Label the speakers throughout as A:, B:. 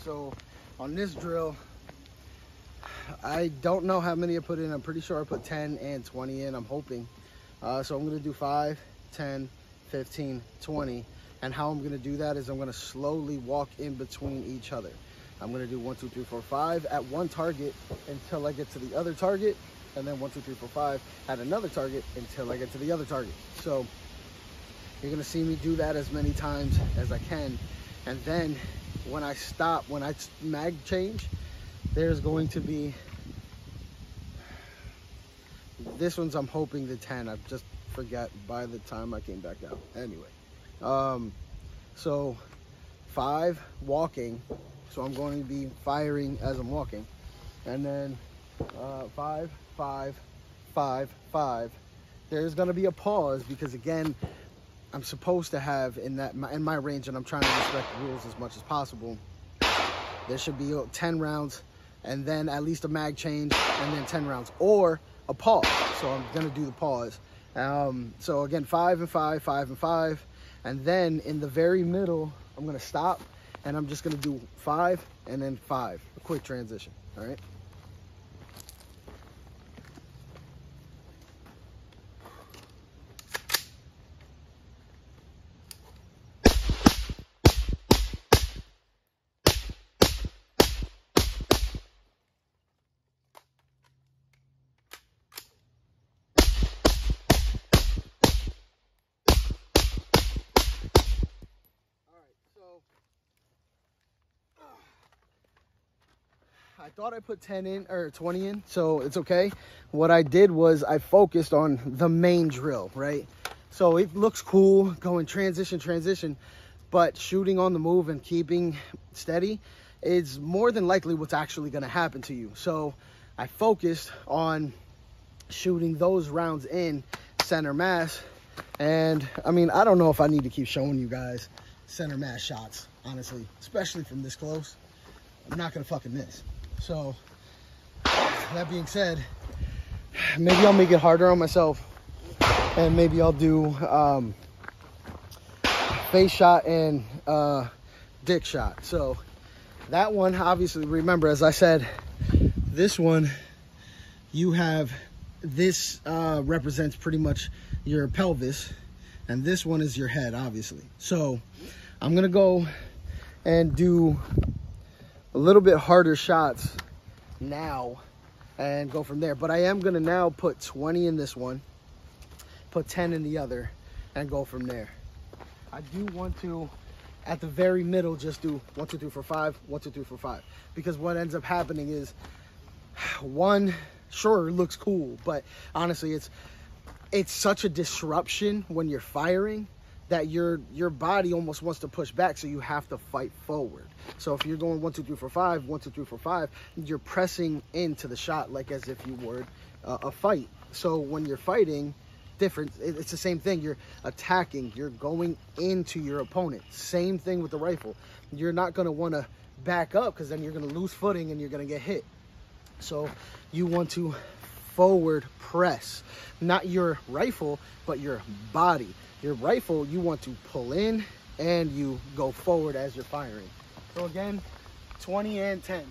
A: So on this drill, I don't know how many I put in. I'm pretty sure I put 10 and 20 in, I'm hoping. So I'm gonna do 5, 10, 15, 20. And how I'm gonna do that is I'm gonna slowly walk in between each other. I'm gonna do 1, 2, 3, 4, 5 at one target until I get to the other target. And then 1, 2, 3, 4, 5 at another target until I get to the other target. So you're gonna see me do that as many times as I can. And then when I stop, when I mag change, there's going to be, this one's I'm hoping the 10. I just forget by the time I came back out. Anyway, so 5 walking. So I'm going to be firing as I'm walking. And then 5, 5, 5, 5. There's gonna be a pause because again, I'm supposed to have in my range, and I'm trying to respect the rules as much as possible. There should be 10 rounds and then at least a mag change and then 10 rounds or a pause. So I'm gonna do the pause. So again, 5 and 5, 5 and 5. And then in the very middle, I'm gonna stop and I'm just gonna do 5 and then 5, a quick transition, all right? I thought I put 10 in or 20 in, so it's okay. What I did was I focused on the main drill, right? So it looks cool going transition, but shooting on the move and keeping steady is more than likely what's actually going to happen to you. So I focused on shooting those rounds in center mass. And I mean, I don't know if I need to keep showing you guys center mass shots, honestly, especially from this close. I'm not gonna fucking miss. So that being said, maybe I'll make it harder on myself and maybe I'll do face shot and dick shot. So that one, obviously, remember, as I said, this one, you have, this represents pretty much your pelvis, and this one is your head, obviously. So I'm gonna go and do a little bit harder shots now and go from there. But I am gonna now put 20 in this one, put 10 in the other, and go from there. I do want to, at the very middle, just do 1, 2, 3, 4, 5, 1, 2, 3, 4, 5. Because what ends up happening is, one, sure, it looks cool, but honestly, it's such a disruption when you're firing that your body almost wants to push back, so you have to fight forward. So if you're going 1, 2, 3, 4, 5, 1, 2, 3, 4, 5, you're pressing into the shot like as if you were a fight. So when you're fighting, it's the same thing. You're attacking, you're going into your opponent. Same thing with the rifle. You're not going to want to back up because then you're going to lose footing and you're going to get hit. So you want to forward press, not your rifle, but your body. Your rifle, you want to pull in and you go forward as you're firing. So again, 20 and 10.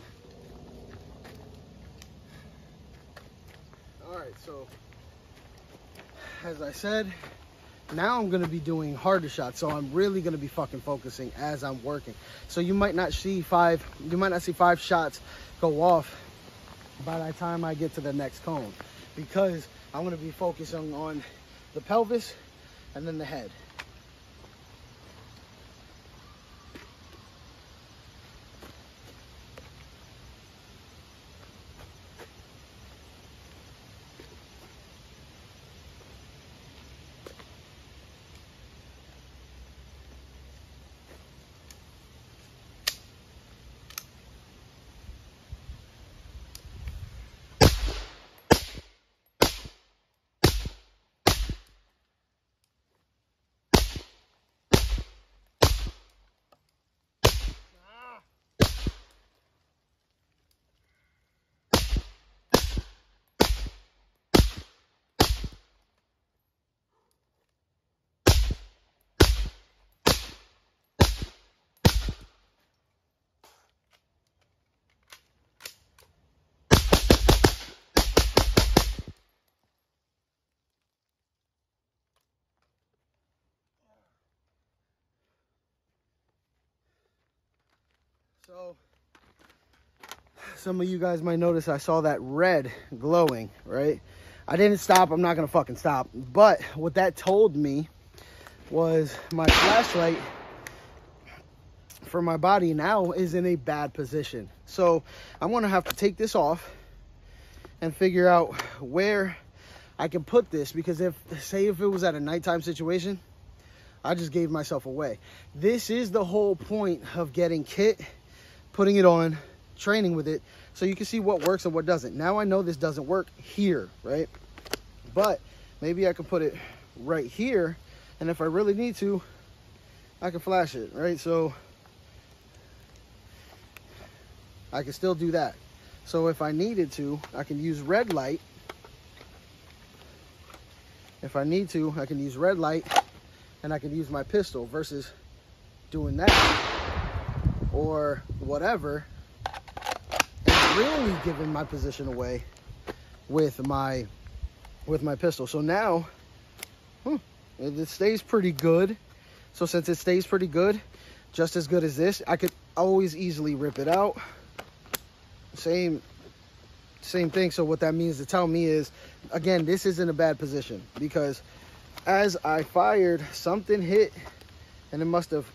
A: All right, so as I said, now I'm gonna be doing harder shots. So I'm really gonna be fucking focusing as I'm working. So you might not see 5 shots go off by the time I get to the next cone, because I'm gonna be focusing on the pelvis and then the head. So some of you guys might notice I saw that red glowing, right? I didn't stop. I'm not gonna fucking stop. But what that told me was my flashlight for my body now is in a bad position. So I'm gonna have to take this off and figure out where I can put this, because if it was at a nighttime situation, I just gave myself away. This is the whole point of getting kit, putting it on, training with it, so you can see what works and what doesn't. Now I know this doesn't work here, right? But maybe I can put it right here, and if I really need to, I can flash it, right? So I can still do that. So if I needed to, I can use red light. If I need to, I can use red light, and I can use my pistol versus doing that or whatever, and really giving my position away with my pistol. So now it stays pretty good. So since it stays pretty good, just as good as this, I could always easily rip it out. Same thing. So what that means to tell me is, again, this is in a bad position, because as I fired, something hit and it must have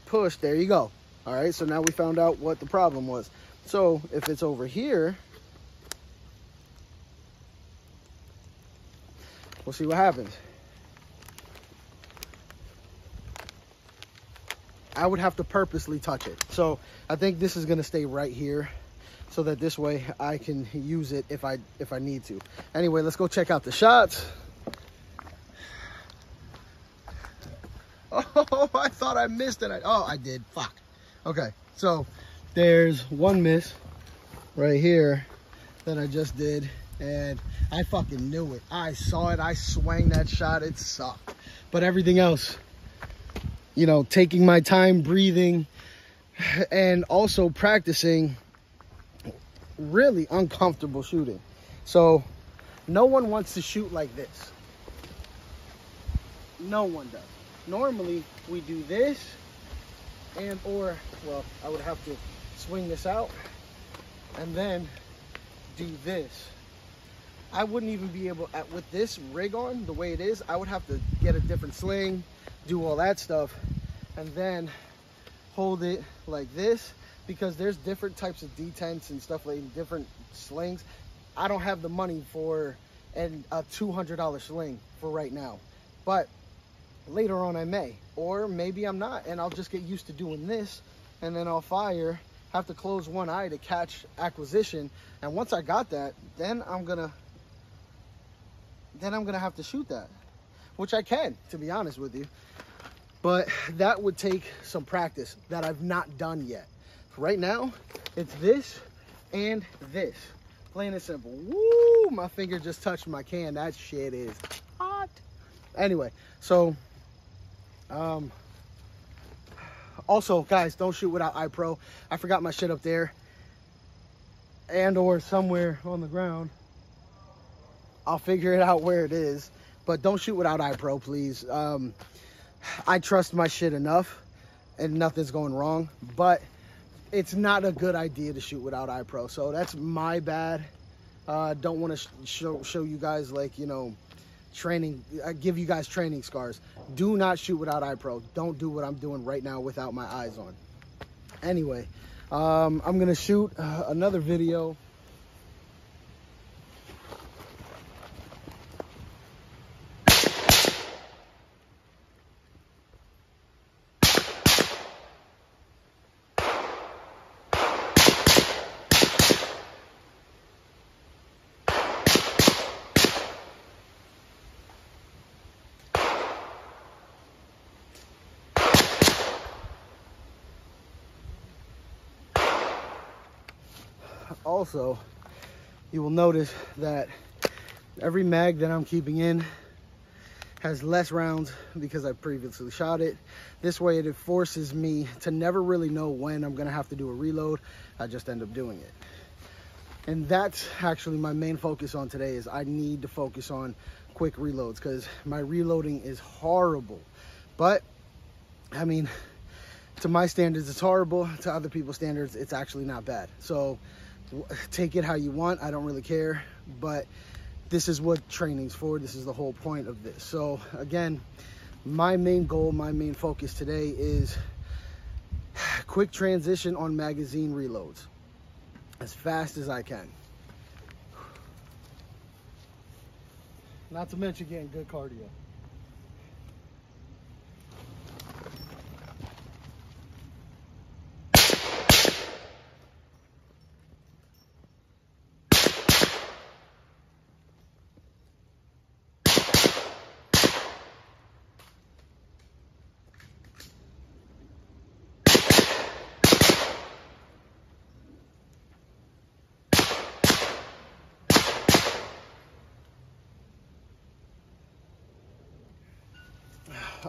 A: pushed. There you go. All right, so now we found out what the problem was. So if it's over here, we'll see what happens. I would have to purposely touch it. So I think this is gonna stay right here, so that this way I can use it if I need to. Anyway, let's go check out the shots. Oh, I thought I missed it. Oh, I did. Fuck. Okay, so there's one miss right here that I just did, and I fucking knew it. I saw it. I swang that shot. It sucked. But everything else, you know, taking my time, breathing, and also practicing really uncomfortable shooting. So no one wants to shoot like this. No one does. Normally we do this, and or, well, I would have to swing this out and then do this. I wouldn't even be able, with this rig on the way it is, I would have to get a different sling, do all that stuff, and then hold it like this, because there's different types of detents and stuff, like different slings. I don't have the money for a $200 sling for right now, but later on I may, or maybe I'm not, and I'll just get used to doing this, and then I'll fire, have to close one eye to catch acquisition, and once I got that, then I'm gonna have to shoot that, which I can, to be honest with you. But that would take some practice that I've not done yet. Right now, it's this and this. Plain and simple. Woo! My finger just touched my can. That shit is hot. Anyway, so, also, guys, don't shoot without iPro. I forgot my shit up there, and or somewhere on the ground. I'll figure it out where it is, but don't shoot without iPro, please. I trust my shit enough, and nothing's going wrong, but it's not a good idea to shoot without iPro. So that's my bad. Don't want to show you guys, like, you know, training, give you guys training scars. Do not shoot without iPro. Don't do what I'm doing right now without my eyes on. Anyway, I'm gonna shoot another video. Also, you will notice that every mag that I'm keeping in has less rounds because I previously shot it. This way it forces me to never really know when I'm gonna have to do a reload. I just end up doing it. And that's actually my main focus on today, is I need to focus on quick reloads, because my reloading is horrible. But I mean, To my standards, it's horrible. To other people's standards, it's actually not bad. So take it how you want. I don't really care, but this is what training's for. This is the whole point of this. So again, my main goal, my main focus today is quick transition on magazine reloads as fast as I can. Not to mention getting good cardio.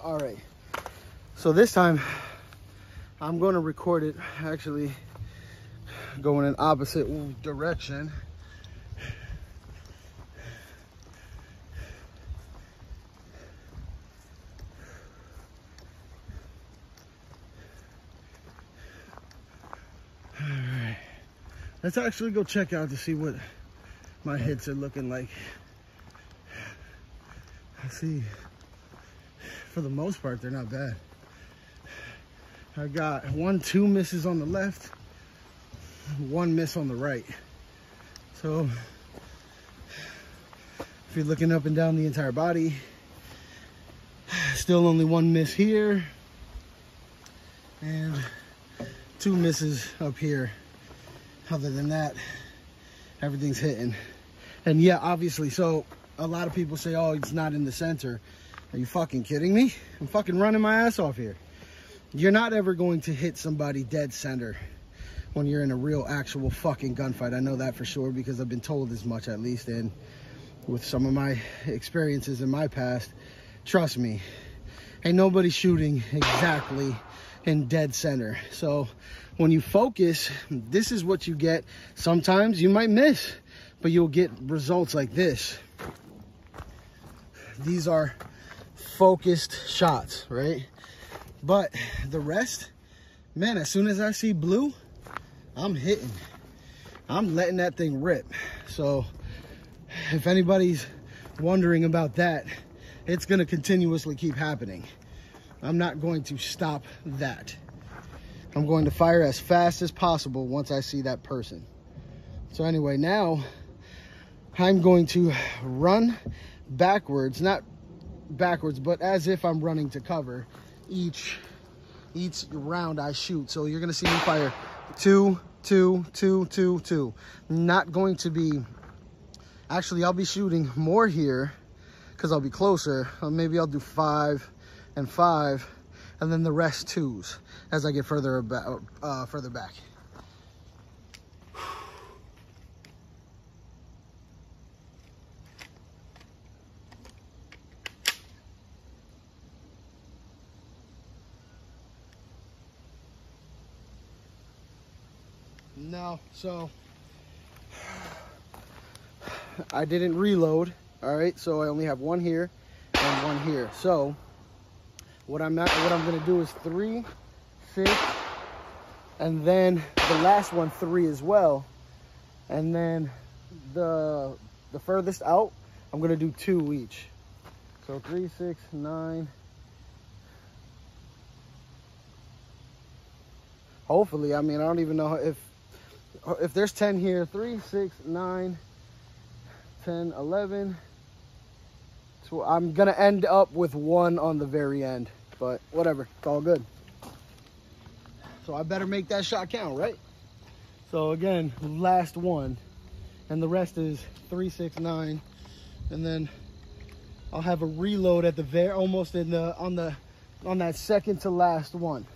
A: All right, so this time I'm going to record it actually going in opposite direction. All right, let's actually go check out to see what my hits are looking like. Let's see. For the most part, they're not bad. I got 2 misses on the left, 1 miss on the right. So if you're looking up and down the entire body, still only 1 miss here and 2 misses up here. Other than that, everything's hitting. And yeah, obviously, so a lot of people say, oh, it's not in the center. Are you fucking kidding me? I'm fucking running my ass off here. You're not ever going to hit somebody dead center when you're in a real actual fucking gunfight. I know that for sure because I've been told as much, at least, and with some of my experiences in my past, trust me, ain't nobody shooting exactly in dead center. So when you focus, this is what you get. Sometimes you might miss, but you'll get results like this. These are focused shots, right? But the rest, man, as soon as I see blue, I'm hitting. I'm letting that thing rip. So if anybody's wondering about that, it's going to continuously keep happening. I'm not going to stop that. I'm going to fire as fast as possible once I see that person. So anyway, now I'm going to run backwards, not backwards, but as if I'm running to cover each round I shoot. So you're gonna see me fire 2, 2, 2, 2, 2. Not going to be, actually I'll be shooting more here because I'll be closer. Maybe I'll do 5 and 5 and then the rest 2s as I get further back. No, so I didn't reload. All right, so I only have 1 here and 1 here. So what I'm gonna do is 3, 6, and then the last one 3 as well, and then the furthest out I'm gonna do 2 each. So 3, 6, 9. Hopefully, I mean, I don't even know if there's 10 here. 3, 6, 9, 10, 11. So I'm gonna end up with 1 on the very end, but whatever, it's all good. So I better make that shot count, right? So again, last 1, and the rest is 3, 6, 9, and then I'll have a reload at the almost in the on that second to last one.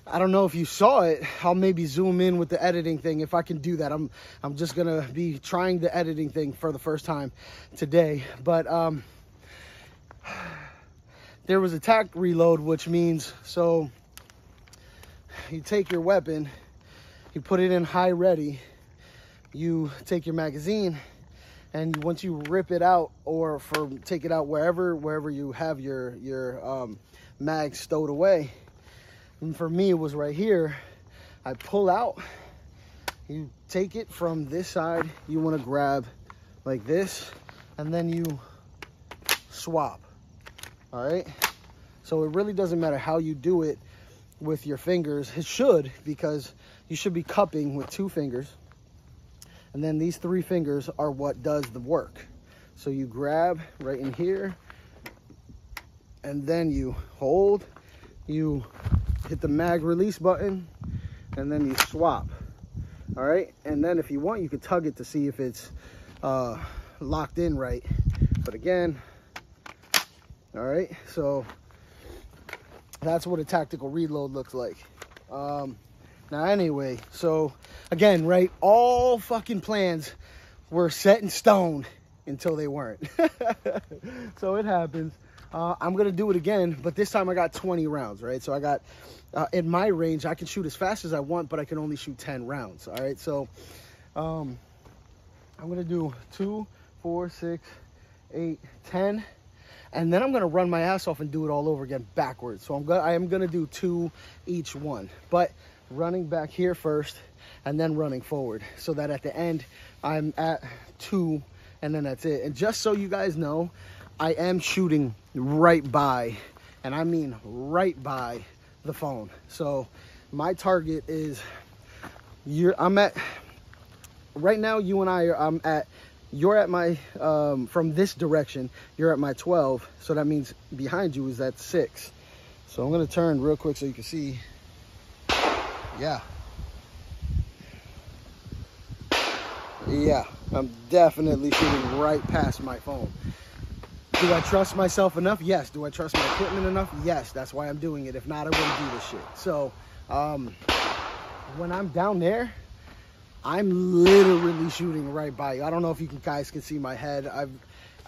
A: I don't know if you saw it. I'll maybe zoom in with the editing thing if I can do that. I'm just gonna be trying the editing thing for the first time today. But there was a tack reload, which means, so you take your weapon, you put it in high ready, you take your magazine, and once you rip it out, or take it out wherever you have your mag stowed away. And for me, it was right here. I pull out, you take it from this side, you want to grab like this, and then you swap. All right, so it really doesn't matter how you do it with your fingers. It should, because you should be cupping with 2 fingers, and then these 3 fingers are what does the work. So you grab right in here, and then you hold, you hit the mag release button, and then you swap. All right, and then if you want, you can tug it to see if it's locked in right. But again, all right, so that's what a tactical reload looks like. Now anyway, so again, right, all fucking plans were set in stone until they weren't. So it happens. I'm gonna do it again, but this time I got 20 rounds, right? So I got, in my range, I can shoot as fast as I want, but I can only shoot 10 rounds, all right? So I'm gonna do 2, 4, 6, 8, 10, and then I'm gonna run my ass off and do it all over again backwards. So I am gonna do 2 each one, but running back here first and then running forward, so that at the end I'm at 2, and then that's it. And just so you guys know, I am shooting right by, and I mean right by, the phone. So my target is, I'm at, right now you and I, you're at my, from this direction, you're at my 12. So that means behind you is at 6. So I'm gonna turn real quick so you can see. Yeah. Yeah, I'm definitely shooting right past my phone. Do I trust myself enough? Yes. Do I trust my equipment enough? Yes. That's why I'm doing it. If not, I wouldn't do this shit. So when I'm down there, I'm literally shooting right by you. I don't know if you guys can see my head.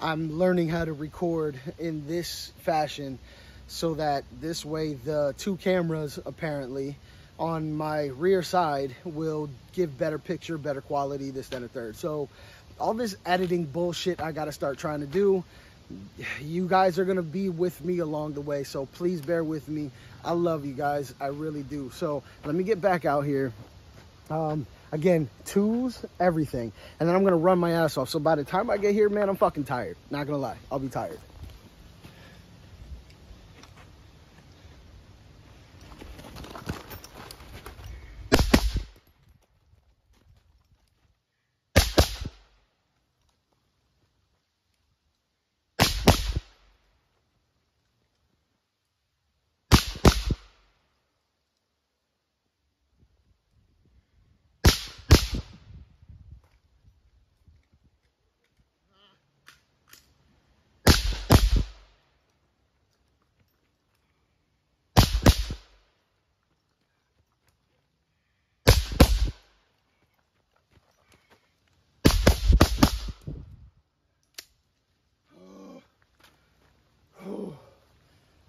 A: I'm learning how to record in this fashion, so that this way the 2 cameras apparently on my rear side will give better picture, better quality, this, that, and third. So all this editing bullshit I gotta start trying to do, you guys are gonna be with me along the way, so please bear with me. I love you guys, I really do. So let me get back out here. Again, 2s, everything, and then I'm gonna run my ass off. So by the time I get here, man, I'm fucking tired. Not gonna lie, I'll be tired.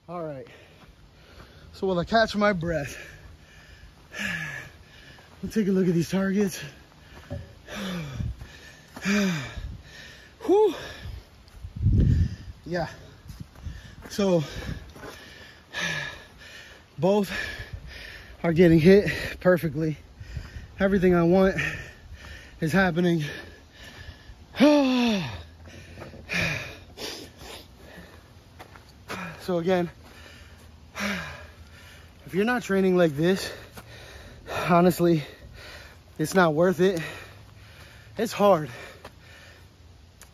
A: All right, so while I catch my breath, we'll take a look at these targets. Whew. Yeah, so both are getting hit perfectly. Everything I want is happening. So again, if you're not training like this, honestly, it's not worth it. It's hard.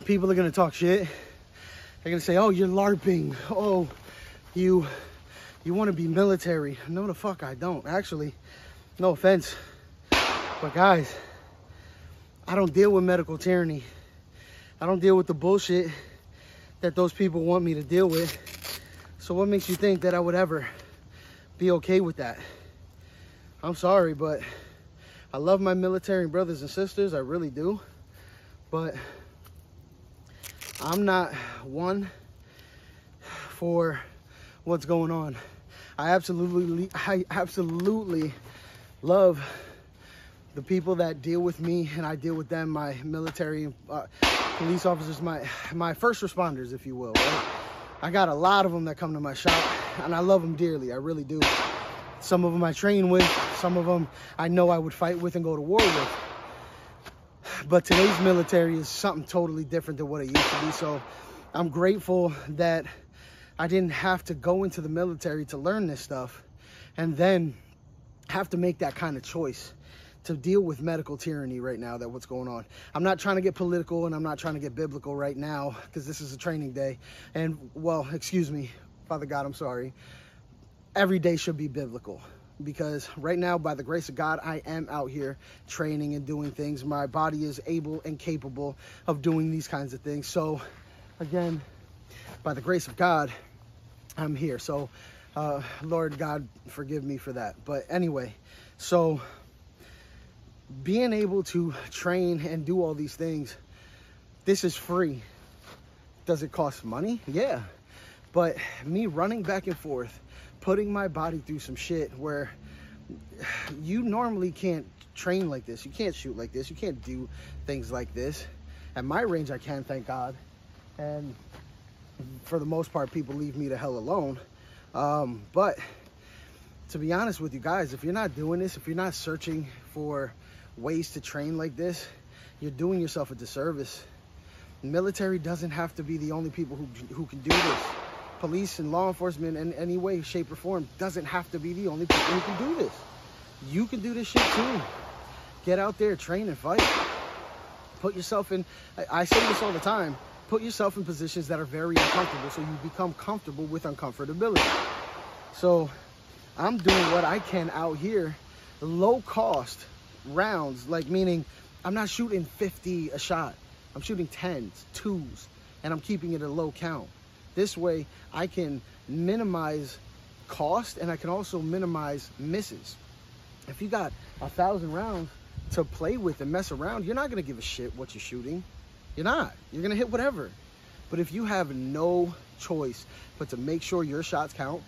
A: People are gonna talk shit. They're gonna say, oh, you're LARPing. Oh, you wanna be military. No, the fuck I don't. Actually, no offense, but guys, I don't deal with medical tyranny. I don't deal with the bullshit that those people want me to deal with. So what makes you think that I would ever be okay with that? I'm sorry, but I love my military brothers and sisters. I really do. But I'm not one for what's going on. I absolutely love the people that deal with me, and I deal with them, my military police officers, my first responders, if you will. Right? I got a lot of them that come to my shop, and I love them dearly. I really do. Some of them I train with, some of them I know I would fight with and go to war with. But today's military is something totally different than what it used to be. So I'm grateful that I didn't have to go into the military to learn this stuff and then have to make that kind of choice to deal with medical tyranny right now, that what's going on. I'm not trying to get political and I'm not trying to get biblical right now because this is a training day. And, well, excuse me, Father God, I'm sorry. Every day should be biblical, because right now, by the grace of God, I am out here training and doing things. My body is able and capable of doing these kinds of things. So, again, by the grace of God, I'm here. So, Lord God, forgive me for that. But anyway, so being able to train and do all these things, this is free. Does it cost money? Yeah. But me running back and forth, putting my body through some shit where you normally can't train like this. You can't shoot like this. You can't do things like this. At my range, I can, thank God. And for the most part, people leave me the hell alone. But to be honest with you guys, if you're not doing this, if you're not searching for ways to train like this, you're doing yourself a disservice. The military doesn't have to be the only people who can do this. Police and law enforcement in any way, shape, or form doesn't have to be the only people who can do this. You can do this shit too. Get out there, train and fight. Put yourself in, I say this all the time, put yourself in positions that are very uncomfortable so you become comfortable with uncomfortability. So I'm doing what I can out here, low cost rounds, like meaning I'm not shooting 50 a shot. I'm shooting 10s, 2s, and I'm keeping it a low count. This way, I can minimize cost and I can also minimize misses. If you got 1,000 rounds to play with and mess around, you're not going to give a shit what you're shooting. You're not. You're going to hit whatever. But if you have no choice but to make sure your shots count,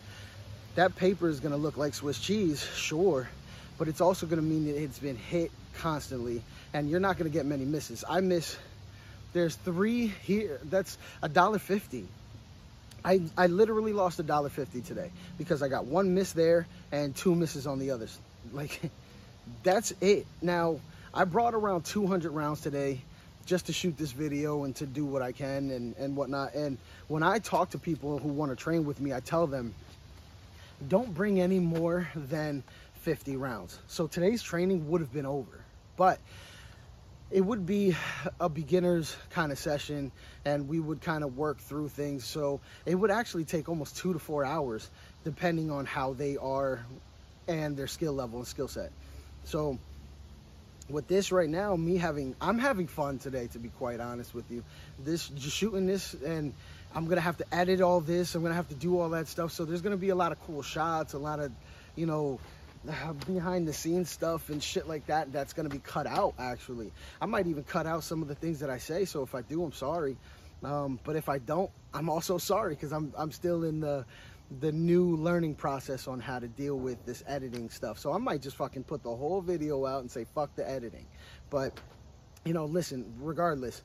A: that paper is going to look like Swiss cheese, sure, but it's also going to mean that it's been hit constantly and you're not going to get many misses. I miss, there's 3 here, that's $1.50. I literally lost $1.50 today because I got 1 miss there and 2 misses on the others. Like, that's it. Now, I brought around 200 rounds today just to shoot this video and to do what I can and whatnot. And when I talk to people who want to train with me, I tell them, don't bring any more than 50 rounds. So today's training would have been over, but it would be a beginner's kind of session and we would kind of work through things. So it would actually take almost 2 to 4 hours depending on how they are and their skill level and skill set. So with this right now, I'm having fun today, to be quite honest with you. Just shooting this, and I'm going to have to edit all this. I'm going to have to do all that stuff. So there's going to be a lot of cool shots, a lot of, you know, behind the scenes stuff and shit like that that's going to be cut out. Actually, I might even cut out some of the things that I say, so if I do, I'm sorry, but if I don't, I'm also sorry, because I'm still in the new learning process on how to deal with this editing stuff. So I might just fucking put the whole video out and say fuck the editing. But you know, listen, regardless,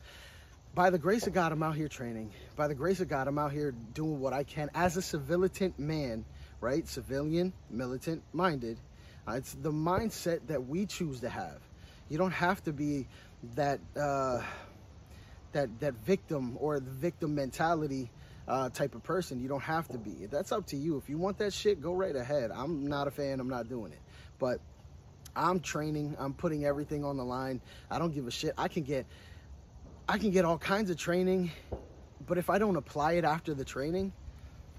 A: by the grace of God, I'm out here training. By the grace of God, I'm out here doing what I can as a civilian man, right? Civilian, militant minded. It's the mindset that we choose to have. You don't have to be that that victim or the victim mentality type of person. You don't have to be. That's up to you. If you want that shit, go right ahead. I'm not a fan. I'm not doing it. But I'm training. I'm putting everything on the line. I don't give a shit. I can get all kinds of training, but if I don't apply it after the training,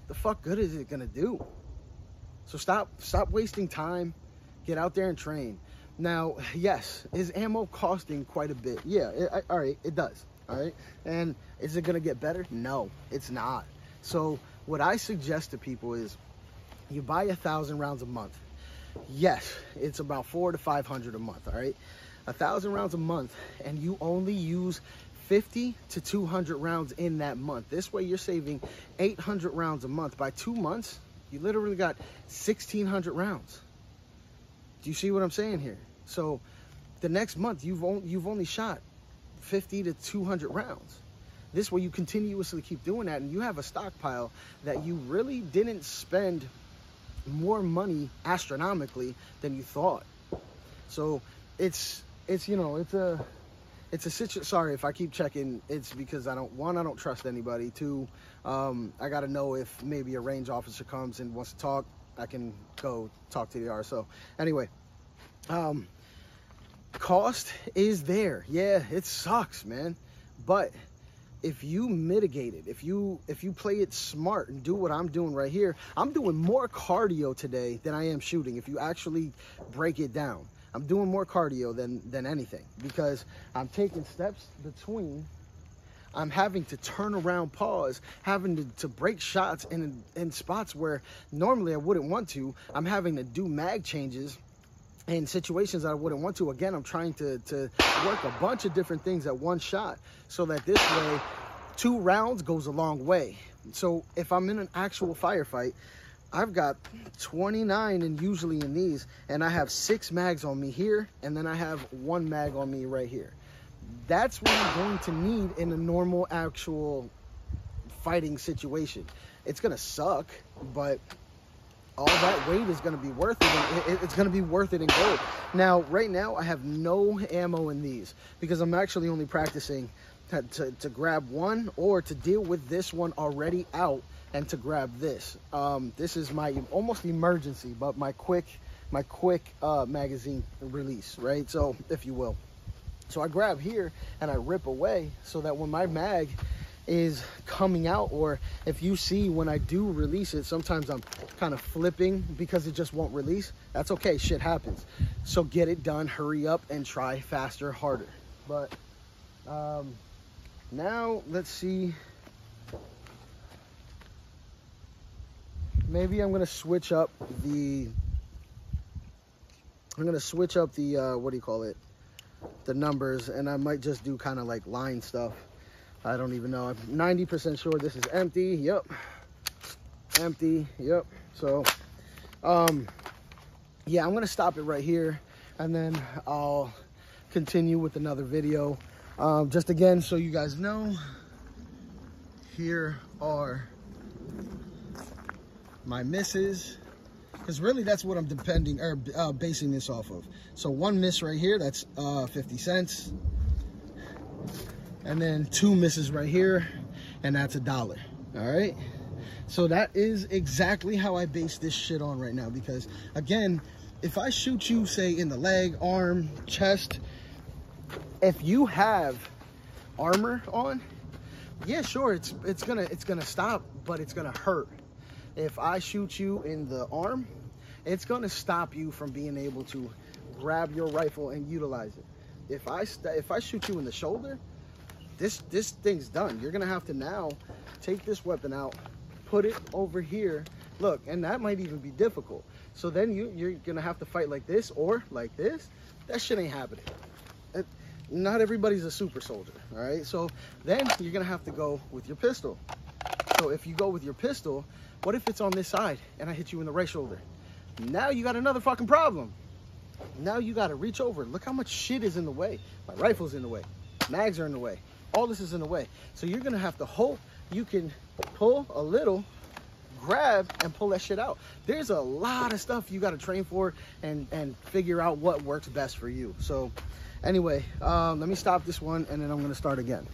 A: the fuck good is it gonna do? So stop wasting time. Get out there and train. Now, yes, is ammo costing quite a bit? Yeah, all right, it does. All right, and is it gonna get better? No, it's not. So what I suggest to people is you buy 1,000 rounds a month. yes, it's about 400 to 500 a month, all right? 1,000 rounds a month, and you only use 50 to 200 rounds in that month. This way you're saving 800 rounds a month. By 2 months, you literally got 1,600 rounds. Do you see what I'm saying here? So the next month, you've only shot 50 to 200 rounds. This way you continuously keep doing that, and you have a stockpile that you really didn't spend more money astronomically than you thought. So it's you know, it's a situation. Sorry if I keep checking. It's because I don't trust anybody. Two, I got to know if maybe a range officer comes and wants to talk, I can go talk to the RSO. Anyway, cost is there. Yeah, it sucks, man. But if you mitigate it, if you play it smart and do what I'm doing right here, I'm doing more cardio today than I am shooting. If you actually break it down, I'm doing more cardio than anything, because I'm taking steps between. I'm having to turn around, pause, having to break shots in spots where normally I wouldn't want to. I'm having to do mag changes in situations that I wouldn't want to. Again, I'm trying to work a bunch of different things at one shot, so that this way 2 rounds goes a long way. So if I'm in an actual firefight, I've got 29 and usually in these, and I have 6 mags on me here, and then I have 1 mag on me right here. That's what I'm going to need in a normal actual fighting situation. It's gonna suck, but all that weight is going to be worth it. And it's going to be worth it in gold. Now, right now, I have no ammo in these because I'm actually only practicing to grab one, or to deal with this one already out and to grab this. This is my almost emergency, but my quick magazine release, right? So, if you will. So I grab here and I rip away so that when my mag is coming out, or if you see when I do release it, sometimes I'm kind of flipping because it just won't release. That's okay, shit happens. So get it done, hurry up, and try faster, harder. But now let's see. Maybe I'm gonna switch up the what do you call it, the numbers, and I might just do kind of like line stuff. I don't even know. I'm 90% sure this is empty. Yep. Empty. Yep. So, yeah, I'm going to stop it right here, and then I'll continue with another video. Just again, so you guys know, here are my misses, because really that's what I'm basing this off of. So 1 miss right here, that's 50 cents. And then 2 misses right here, and that's $1. All right. So that is exactly how I base this shit on right now. Because again, if I shoot you, say in the leg, arm, chest, if you have armor on, yeah, sure, it's gonna stop, but it's gonna hurt. If I shoot you in the arm, it's gonna stop you from being able to grab your rifle and utilize it. If I shoot you in the shoulder, this thing's done. You're gonna have to now take this weapon out, put it over here. Look, and that might even be difficult. So then you're gonna have to fight like this or like this. That shit ain't happening. Not everybody's a super soldier, all right? So then you're gonna have to go with your pistol. So if you go with your pistol, what if it's on this side and I hit you in the right shoulder? Now you got another fucking problem. Now you gotta reach over. Look how much shit is in the way. My rifle's in the way. Mags are in the way. All this is in the way. So you're gonna have to hope you can pull a little, grab, and pull that shit out. There's a lot of stuff you gotta train for and figure out what works best for you. So anyway, let me stop this one, and then I'm gonna start again.